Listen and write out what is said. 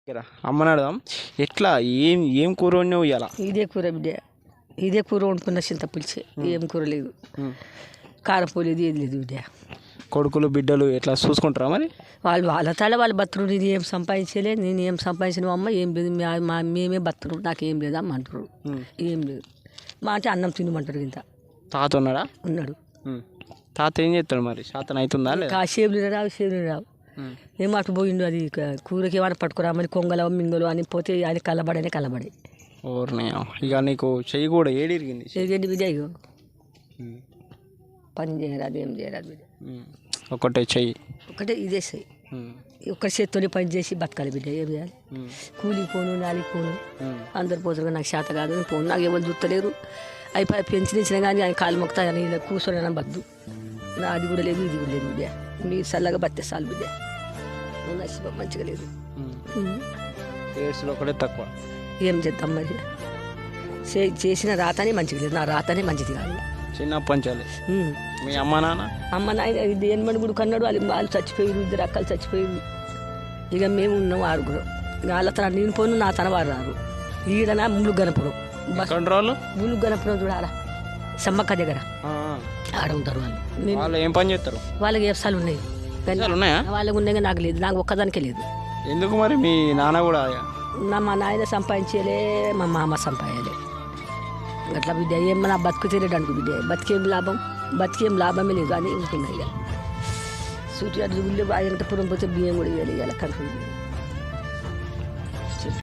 దగ్గర అమ్మని అడదాం. ఎట్లా ఏం ఏం కూర వండినావు ఇవాళ? ఇదే కూర బిడ్డ, ఇదే కూర వండుకున్న చింతపులుసు. ఏం కూర లేదు, కారపూ లేదు, ఏది లేదు బిడ్డ. కొడుకులు బిడ్డలు ఎట్లా చూసుకుంటారా మరి? వాళ్ళు వాళ్ళ తల వాళ్ళు బతురు. నేను ఏం సంపాదించలే, నేను ఏం సంపాదించిన అమ్మ ఏం లేదు, మేమే బతురు, నాకేం లేదు అమ్మ అంటారు. ఏం లేదు మా అంటే అన్నం తినమంటారు. ఇంత తాత ఉన్నాడా? ఉన్నాడు. తాత ఏం చేస్తాడు మరి? శాతం అవుతుందా? సేపులు రావు, సేపులు రావు. ఏం అటు పోయిండు, అది కూరకి ఏమైనా పట్టుకురామని కొంగలో మింగలు అని పోతే అది కలబడి ఓర్నే. ఇక నీకు చెయ్యి కూడా ఏడిరిగింది. చెయ్యండి బిడ్డ, ఇగో పని చేయరాదు, ఏం చేయరాదు బిడ్డ. ఒకటే చెయ్యి, ఒకటే ఇదే చెయ్యి. ఒక్క చేత్తోనే పని చేసి బతకాలి బిడ్డ. ఏం చేయాలి? కూలికి పోను, నాలికి పోను, అందరు పోతారు. నాకు చేత కాదు, నేను పోను. నాకు ఎవరు చూస్తలేరు. అయిపోయి పెంచినించిన కానీ ఆయన కాలు మొక్తా అని ఇలా కూర్చొని బద్దు. నా అది కూడా లేదు, ఇది కూడా లేదు బిడ్డ. మీరు చల్లగా బతికేస్తాను బిడ్డ. నష్టం మంచిగా లేదు. ఏడ్స్లో ఒకటే తక్కువ. ఏం చేద్దాం మరి? చేసిన రాతనే మంచిగా లేదు, నా రాతనే మంచిది కాదు. చిన్న పంచాలి. మీ అమ్మ నాయన దేనిమని కూడా కన్నాడు. వాళ్ళు చచ్చిపోయారు, ఇద్దరు అక్కలు చచ్చిపోయారు. ఇక మేము ఉన్నాం ఆరుగురం. వాళ్ళ తన నేను పోను, నా తన వారు రారు. ఈడన ములుగు గనపురం, ములుగు గనపురం చూడాలా, సమ్మక్క దగ్గర ఆడ ఉంటారు వాళ్ళు. ఏం పని చేస్తారు? వాళ్ళకి వ్యవసాయాలు ఉన్నాయి, వాళ్ళకి ఉన్నాయి. నాకు లేదు, నాకు ఒక్కదానికే లేదు. ఎందుకు మరి? మీ నాన్న కూడా? మా నాయన సంపాదించలే, మా మామ సంపాదలే. అట్లా బిడ్డ ఏమన్నా బతుకు తిరగడు అనుకో బిడ్డ. బతికేం లాభమే లేదు అని ఉంటున్నాయి. ఇక సూటి అటు ఊళ్ళో అనంతపురం పోతే బియ్యం కూడా ఇవ్వాలి, ఇవాళ కనుక